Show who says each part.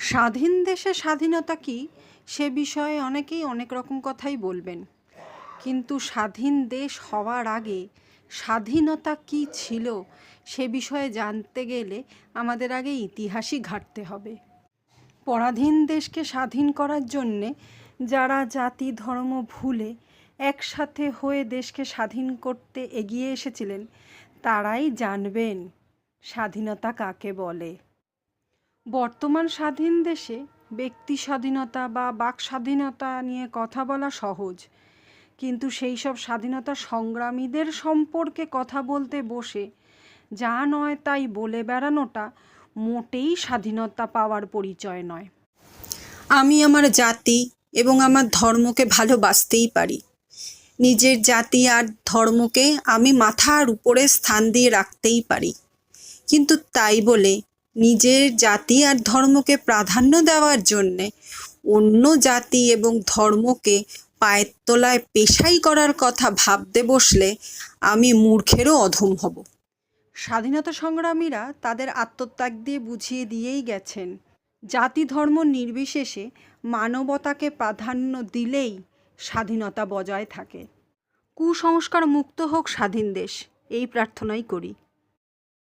Speaker 1: স্বাধীন দেশে স্বাধীনতা কী সে বিষয়ে অনেকেই অনেক রকম কথাই বলবেন, কিন্তু স্বাধীন দেশ হওয়ার আগে স্বাধীনতা কী ছিল সে বিষয়ে জানতে গেলে আমাদের আগে ইতিহাসই ঘাঁটতে হবে। পরাধীন দেশকে স্বাধীন করার জন্যে যারা জাতি ধর্ম ভুলে একসাথে হয়ে দেশকে স্বাধীন করতে এগিয়ে এসেছিলেন তারাই জানবেন স্বাধীনতা কাকে বলে। বর্তমান স্বাধীন দেশে ব্যক্তি স্বাধীনতা বা বাক স্বাধীনতা নিয়ে কথা বলা সহজ, কিন্তু সেই সব স্বাধীনতা সংগ্রামীদের সম্পর্কে কথা বলতে বসে যা নয় তাই বলে বেড়ানোটা মোটেই স্বাধীনতা পাওয়ার পরিচয় নয়।
Speaker 2: আমি আমার জাতি এবং আমার ধর্মকে ভালোবাসতেই পারি। নিজের জাতি আর ধর্মকে আমি মাথার উপরে স্থান দিয়ে রাখতেই পারি, কিন্তু তাই বলে নিজের জাতি আর ধর্মকে প্রাধান্য দেওয়ার জন্যে অন্য জাতি এবং ধর্মকে পায়ের তলায় পেশাই করার কথা ভাবতে বসলে আমি মূর্খেরও অধম হব।
Speaker 1: স্বাধীনতা সংগ্রামীরা তাদের আত্মত্যাগ দিয়ে বুঝিয়ে দিয়েই গেছেন, জাতি ধর্ম নির্বিশেষে মানবতাকে প্রাধান্য দিলেই স্বাধীনতা বজায় থাকে। কুসংস্কার মুক্ত হোক স্বাধীন দেশ, এই প্রার্থনাই করি।